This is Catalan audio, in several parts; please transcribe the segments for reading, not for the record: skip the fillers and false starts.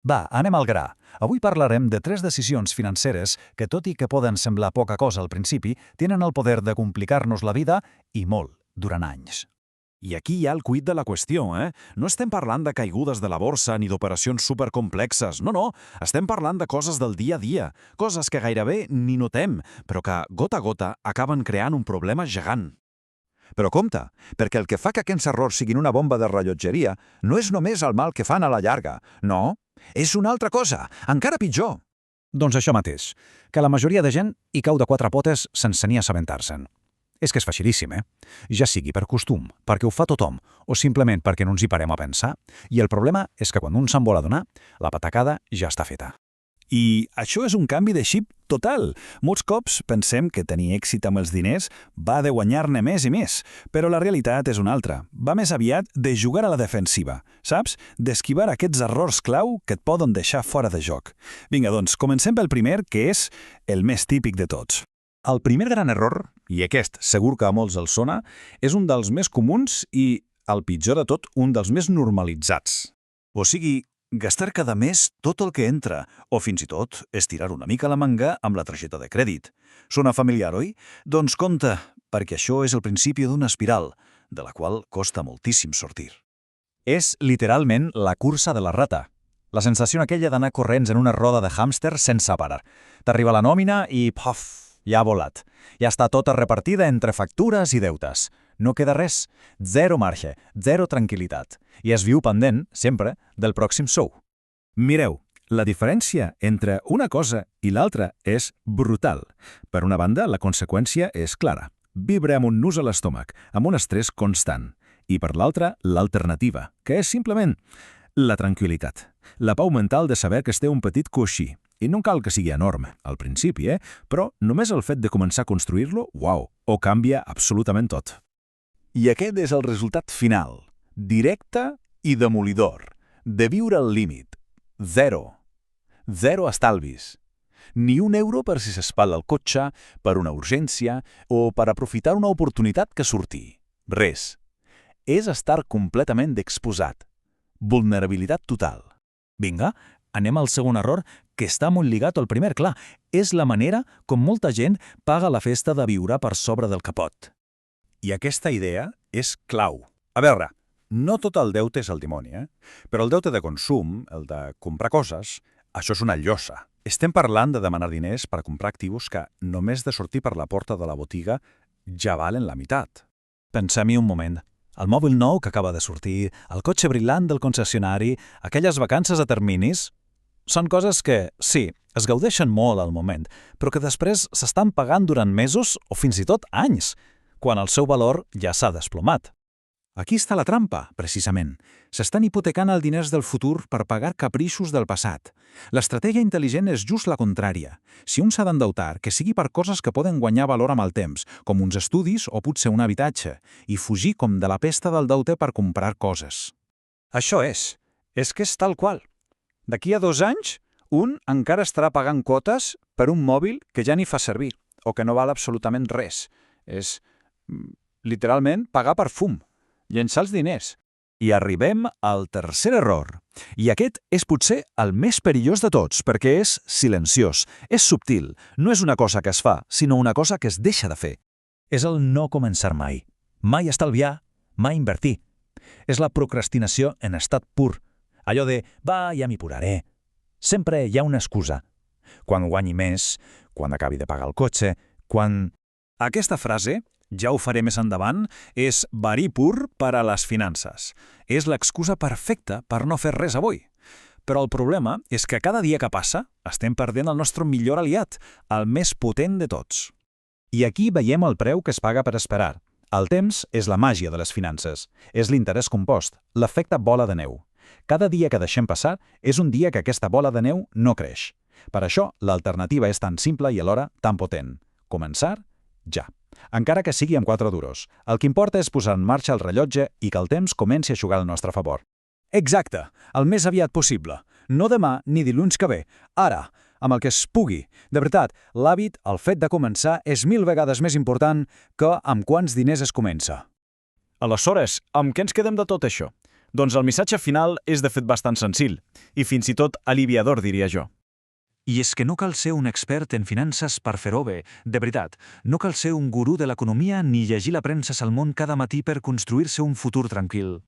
Va, anem al gra. Avui parlarem de 3 decisions financeres que, tot i que poden semblar poca cosa al principi, tenen el poder de complicar-nos la vida i molt, durant anys. I aquí hi ha el quid de la qüestió, No estem parlant de caigudes de la borsa ni d'operacions supercomplexes, no. Estem parlant de coses del dia a dia, coses que gairebé ni notem, però que, gota a gota, acaben creant un problema gegant. Però compte, perquè el que fa que aquests errors siguin una bomba de rellotgeria no és només el mal que fan a la llarga. No, és una altra cosa, encara pitjor. Doncs això mateix, que la majoria de gent hi cau de 4 potes sense ni assabentar-se'n. És que és facilíssim, Ja sigui per costum, perquè ho fa tothom, o simplement perquè no ens hi parem a pensar, i el problema és que quan un se'n vol adonar, la patacada ja està feta. I això és un canvi de xip total. Molts cops pensem que tenir èxit amb els diners va de guanyar-ne més i més, però la realitat és una altra. Va més aviat de jugar a la defensiva, saps? D'esquivar aquests errors clau que et poden deixar fora de joc. Vinga, doncs, comencem pel primer, que és el més típic de tots. El primer gran error, i aquest segur que a molts els sona, és un dels més comuns i, el pitjor de tot, un dels més normalitzats. O sigui, gastar cada mes tot el que entra, o fins i tot estirar una mica la manga amb la targeta de crèdit. Sona familiar, oi? Doncs compte, perquè això és el principi d'una espiral, de la qual costa moltíssim sortir. És literalment la cursa de la rata. La sensació aquella d'anar corrents en una roda de hàmster sense parar. T'arriba la nòmina i, pof, ja ha volat. Ja està tota repartida entre factures i deutes. No queda res, zero marge, zero tranquil·litat. I es viu pendent, sempre, del pròxim sou. Mireu, la diferència entre una cosa i l'altra és brutal. Per una banda, la conseqüència és clara. Viure amb un nus a l'estómac, amb un estrès constant. I per l'altra, l'alternativa, que és simplement la tranquil·litat. La pau mental de saber que es té un petit coixí. I no cal que sigui enorme, al principi, però només el fet de començar a construir-lo, uau, ho canvia absolutament tot. I aquest és el resultat final, directe i demolidor, de viure al límit. Zero. Zero estalvis. Ni un euro per si s'espatlla el cotxe, per una urgència o per aprofitar una oportunitat que surti. Res. És estar completament exposat. Vulnerabilitat total. Vinga, anem al segon error, que està molt lligat al primer, clar. És la manera com molta gent paga la festa de viure per sobre del capot. I aquesta idea és clau. A veure, no tot el deute és el dimoni, Però el deute de consum, el de comprar coses, això és una llosa. Estem parlant de demanar diners per comprar actius que, només de sortir per la porta de la botiga, ja valen la meitat. Pensem-hi un moment. El mòbil nou que acaba de sortir, el cotxe brillant del concessionari, aquelles vacances a terminis... Són coses que, sí, es gaudeixen molt al moment, però que després s'estan pagant durant mesos o fins i tot anys, quan el seu valor ja s'ha desplomat. Aquí està la trampa, precisament. S'estan hipotecant els diners del futur per pagar caprichos del passat. L'estratègia intel·ligent és just la contrària. Si un s'ha d'endeutar, que sigui per coses que poden guanyar valor amb el temps, com uns estudis o potser un habitatge, i fugir com de la pesta del deute per comprar coses. Això és que és tal qual. D'aquí a 2 anys, un encara estarà pagant quotes per un mòbil que ja ni fa servir, o que no val absolutament res. És, literalment, pagar per fum. Llençar els diners. I arribem al tercer error. I aquest és potser el més perillós de tots, perquè és silenciós, és subtil, no és una cosa que es fa, sinó una cosa que es deixa de fer. És el no començar mai. Mai estalviar, mai invertir. És la procrastinació en estat pur. Allò de, va, ja m'hi posaré. Sempre hi ha una excusa. Quan guanyi més, quan acabi de pagar el cotxe, quan... Aquesta frase, ja ho faré més endavant, és verí pur per a les finances. És l'excusa perfecta per no fer res avui. Però el problema és que cada dia que passa estem perdent el nostre millor aliat, el més potent de tots. I aquí veiem el preu que es paga per esperar. El temps és la màgia de les finances. És l'interès compost, l'efecte bola de neu. Cada dia que deixem passar és un dia que aquesta bola de neu no creix. Per això, l'alternativa és tan simple i alhora tan potent. Començar ja. Encara que sigui amb 4 duros. El que importa és posar en marxa el rellotge i que el temps comenci a jugar al nostre favor. Exacte, el més aviat possible. No demà ni dilluns que ve. Ara, amb el que es pugui. De veritat, l'hàbit, el fet de començar, és 1000 vegades més important que amb quants diners es comença. Aleshores, amb què ens quedem de tot això? Doncs el missatge final és de fet bastant senzill, i fins i tot aliviador, diria jo. I és que no cal ser un expert en finances per fer-ho bé, de veritat. No cal ser un gurú de l'economia ni llegir la premsa Salmón cada matí per construir-se un futur tranquil.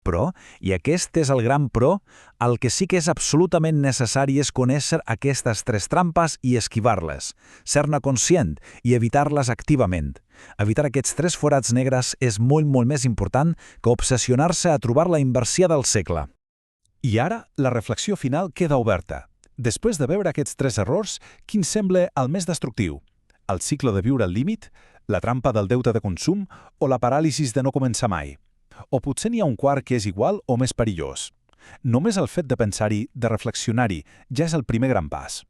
Però, i aquest és el gran però, el que sí que és absolutament necessari és conèixer aquestes tres trampes i esquivar-les, ser-ne conscient i evitar-les activament. Evitar aquests tres forats negres és molt més important que obsessionar-se a trobar la inversió del segle. I ara, la reflexió final queda oberta. Després de veure aquests tres errors, quin sembla el més destructiu? El cicle de viure al límit? La trampa del deute de consum? O la paràlisi de no començar mai? O potser n'hi ha un quart que és igual o més perillós? Només el fet de pensar-hi, de reflexionar-hi, ja és el primer gran pas.